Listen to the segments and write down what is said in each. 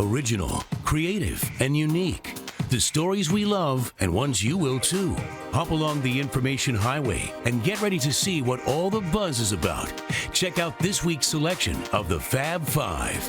Original, creative, and unique. The stories we love and ones you will too. Hop along the information highway and get ready to see what all the buzz is about. Check out this week's selection of the Fab Five.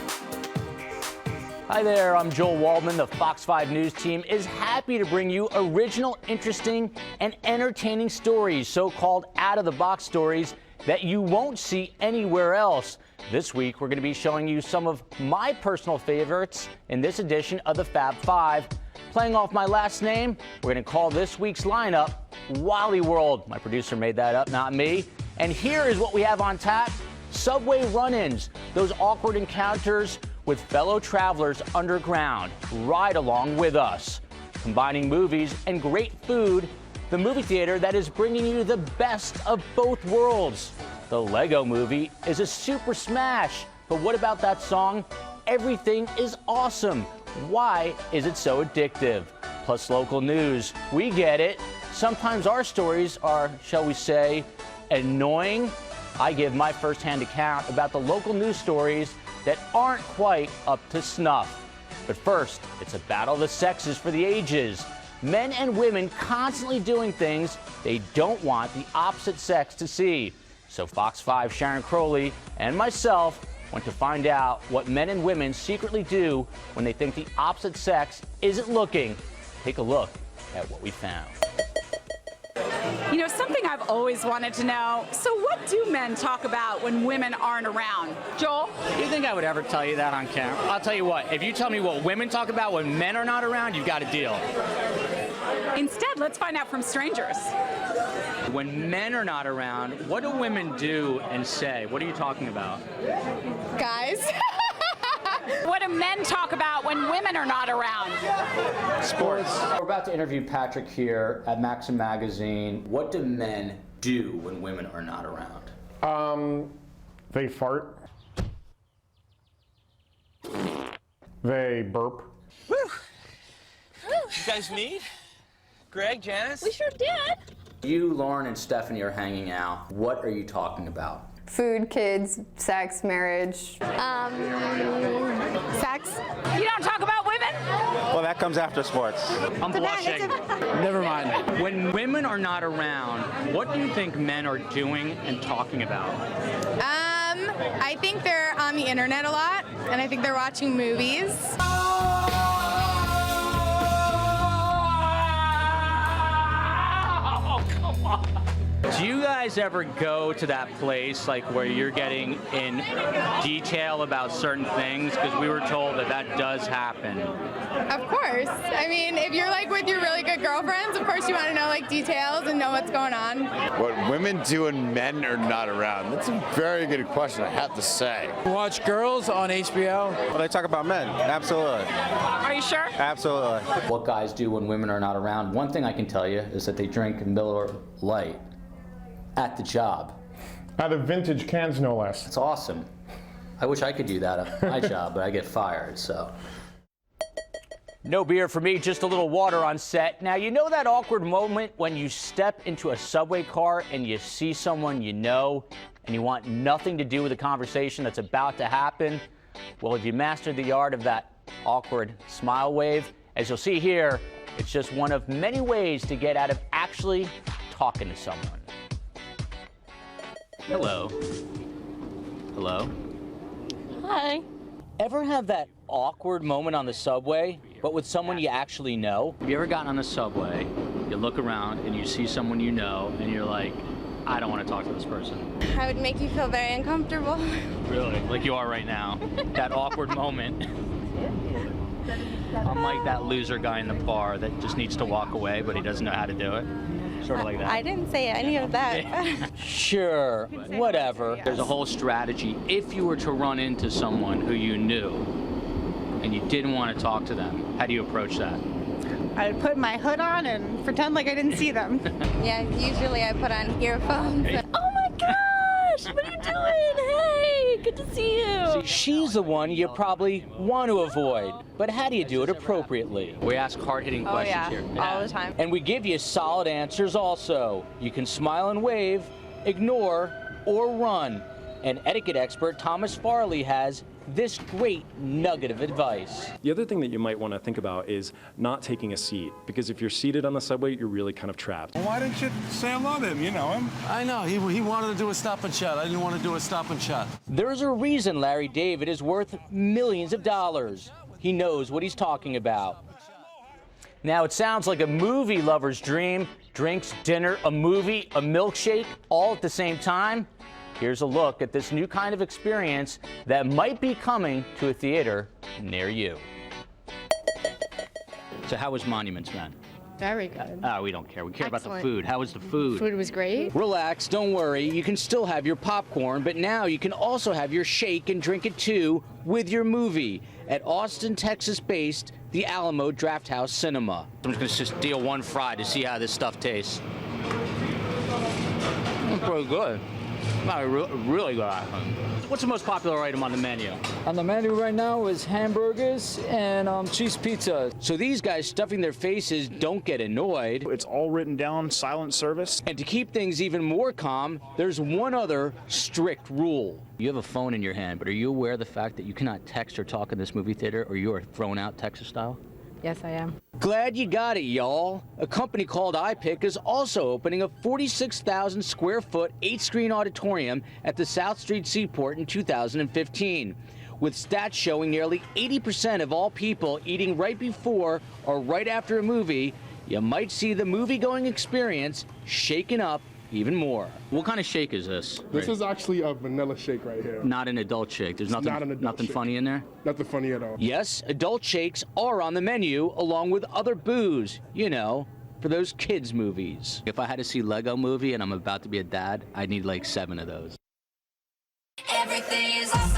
Hi there, I'm Joel Waldman. The Fox 5 News team is happy to bring you original, interesting, and entertaining stories, so-called out-of-the-box stories that you won't see anywhere else. This week, we're going to be showing you some of my personal favorites in this edition of the Fab Five. Playing off my last name, we're going to call this week's lineup Wally World. My producer made that up, not me. And here is what we have on tap. Subway run-ins, those awkward encounters with fellow travelers underground. Ride along with us. Combining movies and great food, the movie theater that is bringing you the best of both worlds. The Lego Movie is a super smash, but what about that song, Everything is Awesome? Why is it so addictive? Plus local news, we get it. Sometimes our stories are, shall we say, annoying. I give my firsthand account about the local news stories that aren't quite up to snuff. But first, it's a battle of the sexes for the ages. Men and women constantly doing things they don't want the opposite sex to see. So Fox 5 Sharon Crowley and myself went to find out what men and women secretly do when they think the opposite sex isn't looking. Take a look at what we found. You know, something I've always wanted to know, so what do men talk about when women aren't around? Joel? Do you think I would ever tell you that on camera? I'll tell you what, if you tell me what women talk about when men are not around, you've got a deal. Instead, let's find out from strangers. When men are not around, what do women do and say? What are you talking about? Guys. What do men talk about when women are not around? Sports. We're about to interview Patrick here at Maxim Magazine. What do men do when women are not around? They fart. They burp. Woo! You guys meet? Greg, Janice? We sure did. You, Lauren, and Stephanie are hanging out. What are you talking about? Food, kids, sex, marriage. Sex. You don't talk about women? Well, that comes after sports. I'm blushing. Never mind. When women are not around, what do you think men are doing and talking about? I think they're on the internet a lot, and I think they're watching movies. Do you guys ever go to that place like where you're getting in detail about certain things? Because we were told that that does happen. Of course. I mean, if you're like with your really good girlfriends, of course you want to know like details and know what's going on. What women do when men are not around? That's a very good question, I have to say. Watch Girls on HBO. Well, they talk about men. Absolutely. Are you sure? Absolutely. What guys do when women are not around? One thing I can tell you is that they drink Miller Lite at the job. Out of vintage cans, no less. It's awesome. I wish I could do that at my job, but I get fired, so. No beer for me, just a little water on set. Now, you know that awkward moment when you step into a subway car and you see someone you know and you want nothing to do with the conversation that's about to happen? Well, if you mastered the art of that awkward smile wave, as you'll see here, it's just one of many ways to get out of actually talking to someone. Hello. Hello. Hi. Ever have that awkward moment on the subway, but with someone you actually know? Have you ever gotten on the subway, you look around and you see someone you know, and you're like, I don't want to talk to this person? I would make you feel very uncomfortable. Really? Like you are right now. That awkward moment. I'm like that loser guy in the bar that just needs to walk away, but he doesn't know how to do it. Sort of like that. I didn't say any of that. Sure, whatever. There's a whole strategy. If you were to run into someone who you knew and you didn't want to talk to them, how do you approach that? I would put my hood on and pretend like I didn't see them. Yeah, usually I put on earphones. Hey. Oh my gosh, what are you doing? Hey, good to see you. See, she's the one you probably want to avoid. But how do you do it appropriately? We ask hard-hitting questions here. All the time. And we give you solid answers also. You can smile and wave, ignore, or run. And etiquette expert Thomas Farley has this great nugget of advice. The other thing that you might want to think about is not taking a seat, because if you're seated on the subway, you're really kind of trapped. Why didn't you say hello to him? You know him. I know. He wanted to do a stop and chat. I didn't want to do a stop and chat. There's a reason Larry David is worth millions of dollars. He knows what he's talking about. Now, it sounds like a movie lover's dream. Drinks, dinner, a movie, a milkshake, all at the same time. Here's a look at this new kind of experience that might be coming to a theater near you. So how was Monuments Men? Very good. Oh, we don't care. We care about the Excellent. food. How was the food? Food was great. Relax, don't worry. You can still have your popcorn, but now you can also have your shake and drink it too with your movie at Austin, Texas-based The Alamo Drafthouse Cinema. I'm just gonna deal one fry to see how this stuff tastes. It's pretty good. Not really good. What's the most popular item on the menu? On the menu right now is hamburgers and cheese pizza. So these guys stuffing their faces don't get annoyed. It's all written down, silent service. And to keep things even more calm, there's one other strict rule. You have a phone in your hand, but are you aware of the fact that you cannot text or talk in this movie theater or you are thrown out Texas style? Yes, I am. Glad you got it, y'all. A company called iPick is also opening a 46,000 square foot, 8-screen auditorium at the South Street Seaport in 2015. With stats showing nearly 80% of all people eating right before or right after a movie, you might see the movie-going experience shaken up even more. What kind of shake is this? This is actually a vanilla shake right here. Not an adult shake. There's nothing funny in there? Nothing funny at all. Yes, adult shakes are on the menu along with other booze, you know, for those kids' movies. If I had to see Lego Movie and I'm about to be a dad, I'd need like 7 of those. Everything is awesome.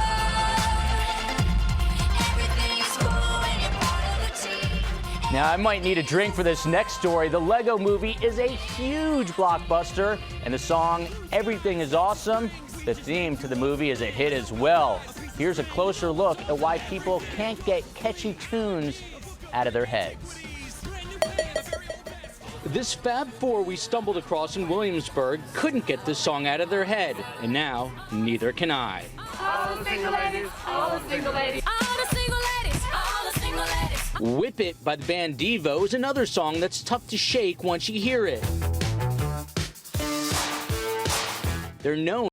Everything is cool when you're part of the team. Now, I might need a drink for this next story. The Lego Movie is a huge blockbuster, and the song Everything is Awesome, the theme to the movie, is a hit as well. Here's a closer look at why people can't get catchy tunes out of their heads. This Fab Four we stumbled across in Williamsburg couldn't get this song out of their head, and now neither can I. All the single ladies, all the single ladies, all the single ladies, all the single ladies. Whip It by the band Devo is another song that's tough to shake once you hear it. They're known